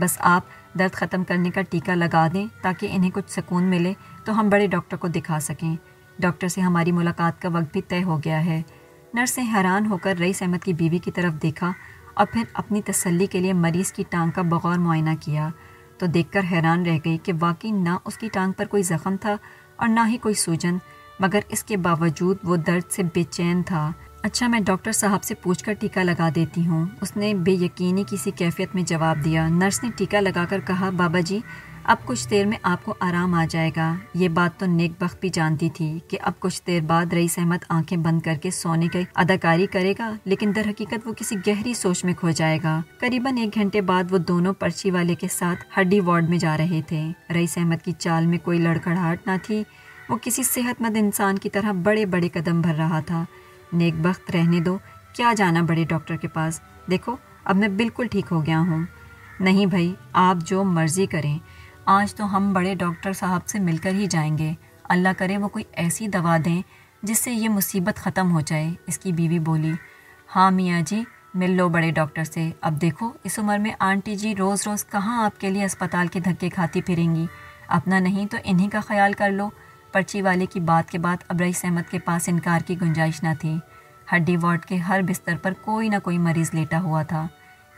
بس آپ درد ختم کرنے کا ٹیکہ لگا دیں تاکہ انہیں کچھ سکون ملے تو ہم بڑے ڈاکٹر کو دکھا سکیں۔ ڈاکٹر سے ہماری ملاقات کا وقت بھی طے ہو گیا ہے۔ نرس نے حیران ہو کر رئیس احمد کی بیوی کی طرف دیکھا اور پھر اپنی تسلی کے لیے مریض کی ٹانگ کا بغور معائنہ کیا تو دیکھ کر حیران رہ گئی کہ واقعی نہ اس کی ٹانگ پر کوئی زخم تھا اور نہ ہی کوئی سوجن، مگر اس کے باوجود وہ درد سے بے چین تھا۔ اچھا، میں ڈاکٹر صاحب سے پوچھ کر ٹیکہ لگا دیتی ہوں، اس نے بے یقینی کسی کیفیت میں جواب دیا۔ نرس نے ٹیکہ لگا کر کہا، بابا جی اب کچھ دیر میں آپ کو آرام آ جائے گا۔ یہ بات تو نیک بخت بھی جانتی تھی کہ اب کچھ دیر بعد رئیس احمد آنکھیں بند کر کے سونے کی اداکاری کرے گا، لیکن در حقیقت وہ کسی گہری سوچ میں کھو جائے گا۔ قریباً 1 گھنٹے بعد وہ دونوں پرچی والے کے ساتھ ہڈی وارڈ میں جا رہے تھے۔ رئیس احمد کی چال میں کوئی لڑکھڑاہٹ نہ تھی، وہ کسی صحت مند انسان کی طرح بڑے بڑے قدم بھر رہا تھا۔ نیک بخت، رہنے دو، کیا جانا بڑے ڈاکٹر کے پاس، دیکھو اب میں بالکل ٹھیک ہو گیا ہوں۔ نہیں بھائی، آپ جو مرضی کریں، آج تو ہم بڑے ڈاکٹر صاحب سے مل کر ہی جائیں گے، اللہ کرے وہ کوئی ایسی دوا دیں جس سے یہ مصیبت ختم ہو جائے، اس کی بیوی بولی۔ ہاں میاں جی، مل لو بڑے ڈاکٹر سے، اب دیکھو اس عمر میں آنٹی جی روز روز کہاں آپ کے لیے اسپتال کے دھکے کھاتی پھریں گی، اپنا نہیں تو انہی کا خیال کر لو۔ پرچی والے کی بات کے بعد اب رئیس احمد کے پاس انکار کی گنجائش نہ تھی۔ ہڈی وارڈ کے ہر بستر پر کوئی نہ کوئی مریض لیٹا ہوا تھا،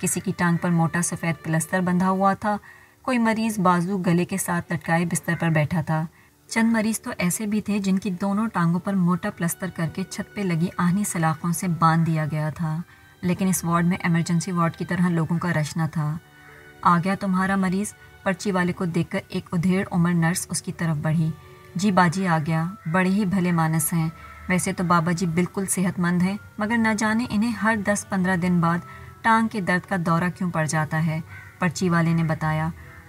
کسی کی ٹانگ پر موٹا سفید پلستر بندھا ہوا تھا، کوئی مریض بازو گلے کے ساتھ لٹکائے بستر پر بیٹھا تھا۔ چند مریض تو ایسے بھی تھے جن کی دونوں ٹانگوں پر موٹا پلستر کر کے چھت پہ لگی آہنی سلاخوں سے باندھ دیا گیا تھا، لیکن اس وارڈ میں ایمرجنسی وارڈ کی طرح لوگوں کا رش نہ تھا۔ آ گیا تمہارا مریض؟ پرچی والے کو دیکھ کر ایک ادھیڑ عمر نرس اس کی طرف بڑھی۔ جی باجی آ گیا، بڑے ہی بھلے مانس ہیں، ویسے تو بابا جی بالکل صحت مند ہیں، مگر نہ جانے انہیں ہر 10-15 دن بعد ٹانگ کے درد کا دورہ کیوں پڑ جاتا ہے، پرچی والے نے بتایا۔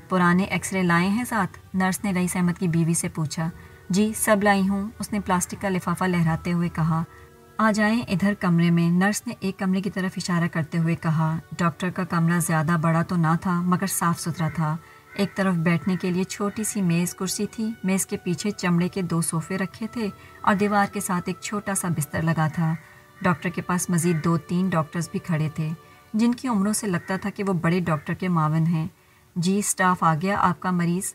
پرانے ایکس رے لائے ہیں ساتھ؟ نرس نے رئیس احمد کی بیوی سے پوچھا۔ جی سب لائی ہوں، اس نے پلاسٹک کا لفافہ لہراتے ہوئے کہا۔ آ جائیں ادھر کمرے میں، نرس نے ایک کمرے کی طرف اشارہ کرتے ہوئے کہا۔ ڈاکٹر کا کمرہ زیادہ بڑا تو نہ تھا مگر صاف ستھرا تھا۔ ایک طرف بیٹھنے کے لیے چھوٹی سی میز کرسی تھی، میز کے پیچھے چمڑے کے 2 صوفے رکھے تھے اور دیوار کے ساتھ ایک چھوٹا سا بستر لگا تھا۔ ڈاکٹر کے پاس مزید 2-3 ڈاکٹرز بھی کھڑے تھے جن کی عمروں سے لگتا تھا کہ وہ بڑے ڈاکٹر کے معاون ہیں۔ جی اسٹاف آ گیا آپ کا مریض؟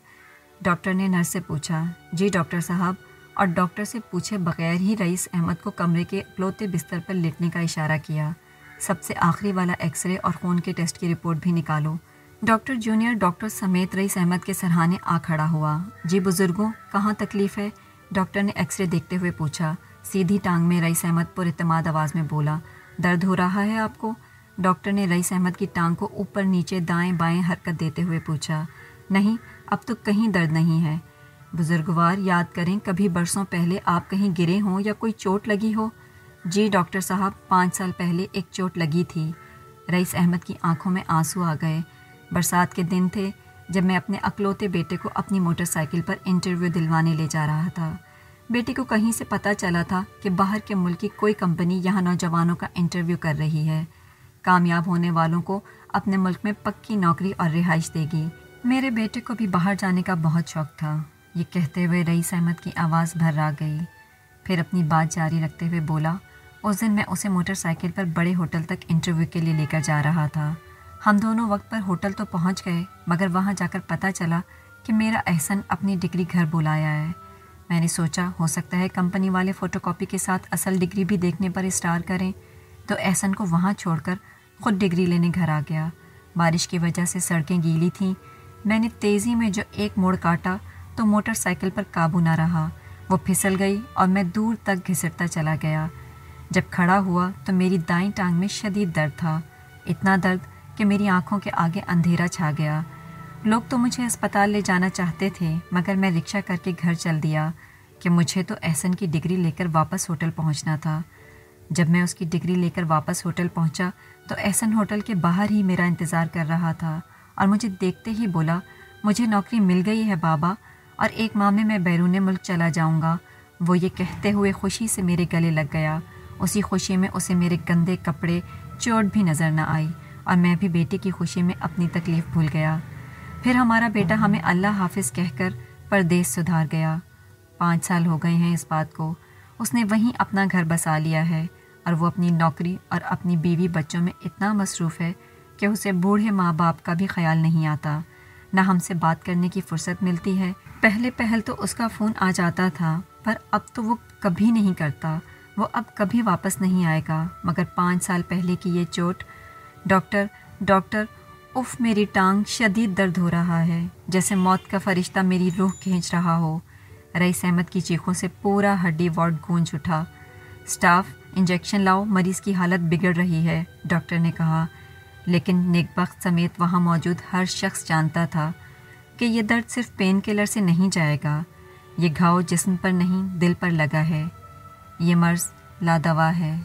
ڈاکٹر نے نرس سے پوچھا۔ جی ڈاکٹر صاحب، اور ڈاکٹر سے پوچھے بغیر ہی رئیس احمد کو کمرے کے اکلوتے بستر پر لیٹنے کا اشارہ کیا۔ سب سے آخری والا ایکس رے اور خون کے ٹیسٹ کی رپورٹ بھی نکالو۔ ڈاکٹر جونیئر ڈاکٹر سمیت رئیس احمد کے سرہانے آ کھڑا ہوا۔ جی بزرگوں، کہاں تکلیف ہے؟ ڈاکٹر نے ایکس رے دیکھتے ہوئے پوچھا۔ سیدھی ٹانگ میں رئیس احمد پر اعتماد آواز میں بولا۔ درد ہو رہا ہے آپ کو؟ ڈاکٹر نے رئیس احمد کی ٹانگ کو اوپر نیچے دائیں بائیں حرکت دیتے ہوئے پوچھا۔ نہیں، اب تو کہیں درد نہیں ہے۔ بزرگوار یاد کریں کبھی برسوں پہلے آپ کہیں گرے ہوں یا کوئی چوٹ لگی ہو؟ جی ڈاکٹر صاحب، 5 سال پہلے ایک چوٹ لگی تھی۔ رئیس احمد کی آنکھوں میں آنسو آ گئے۔ برسات کے دن تھے جب میں اپنے اکلوتے بیٹے کو اپنی موٹر سائیکل پر انٹرویو دلوانے لے جا رہا تھا۔ بیٹے کو کہیں سے پتہ چلا تھا کہ باہر کے ملک کی کوئی کمپنی یہاں نوجوانوں کا انٹرویو کر رہی ہے، کامیاب ہونے والوں کو اپنے ملک میں پکی نوکری اور رہائش دے گی۔ میرے بیٹے کو بھی باہر جانے کا بہت شوق تھا۔ یہ کہتے ہوئے رئیس احمد کی آواز بھر آ گئی، پھر اپنی بات جاری رکھتے ہوئے بولا۔ اس دن میں اسے موٹر سائیکل پر بڑے ہوٹل تک انٹرویو کے لیے لے کر جا رہا تھا۔ ہم دونوں وقت پر ہوٹل تو پہنچ گئے، مگر وہاں جا کر پتہ چلا کہ میرا احسن اپنی ڈگری گھر بلایا ہے۔ میں نے سوچا ہو سکتا ہے کمپنی والے فوٹو کاپی کے ساتھ اصل ڈگری بھی دیکھنے پر اسٹار کریں، تو احسن کو وہاں چھوڑ کر خود ڈگری لینے گھر آ گیا۔ بارش کی وجہ سے سڑکیں گیلی تھیں، میں نے تیزی میں جو ایک موڑ کاٹا تو موٹر سائیکل پر قابو نہ رہا، وہ پھسل گئی اور میں دور تک گھسٹتا چلا گیا۔ جب کھڑا ہوا تو میری دائیں ٹانگ میں شدید درد تھا، اتنا درد کہ میری آنکھوں کے آگے اندھیرا چھا گیا۔ لوگ تو مجھے اسپتال لے جانا چاہتے تھے، مگر میں رکشہ کر کے گھر چل دیا کہ مجھے تو احسن کی ڈگری لے کر واپس ہوٹل پہنچنا تھا۔ جب میں اس کی ڈگری لے کر واپس ہوٹل پہنچا تو احسن ہوٹل کے باہر ہی میرا انتظار کر رہا تھا اور مجھے دیکھتے ہی بولا، مجھے نوکری مل گئی ہے بابا، اور 1 ماہ میں بیرون ملک چلا جاؤں گا۔ وہ یہ کہتے ہوئے خوشی سے میرے گلے لگ گیا۔ اسی خوشی میں اسے میرے گندے کپڑے، چوٹ بھی نظر نہ آئی اور میں بھی بیٹے کی خوشی میں اپنی تکلیف بھول گیا۔ پھر ہمارا بیٹا ہمیں اللہ حافظ کہہ کر پردیس سدھار گیا۔ 5 سال ہو گئے ہیں اس بات کو۔ اس نے وہیں اپنا گھر بسا لیا ہے اور وہ اپنی نوکری اور اپنی بیوی بچوں میں اتنا مصروف ہے کہ اسے بوڑھے ماں باپ کا بھی خیال نہیں آتا، نہ ہم سے بات کرنے کی فرصت ملتی ہے۔ پہل تو اس کا فون آ جاتا تھا، پر اب تو وہ کبھی نہیں کرتا۔ وہ اب کبھی واپس نہیں آئے گا، مگر 5 سال پہلے کی یہ چوٹ۔ ڈاکٹر ڈاکٹر، اف میری ٹانگ، شدید درد ہو رہا ہے، جیسے موت کا فرشتہ میری روح کھینچ رہا ہو۔ رئیس احمد کی چیخوں سے پورا ہڈی وارڈ گونج اٹھا۔ سٹاف، انجیکشن لاؤ، مریض کی حالت بگڑ رہی ہے، ڈاکٹر نے کہا۔ لیکن نیکبخت سمیت وہاں موجود ہر شخص جانتا تھا کہ یہ درد صرف پین کلر سے نہیں جائے گا۔ یہ گھاؤ جسم پر نہیں، دل پر لگا ہے۔ یہ مرض لادوا ہے۔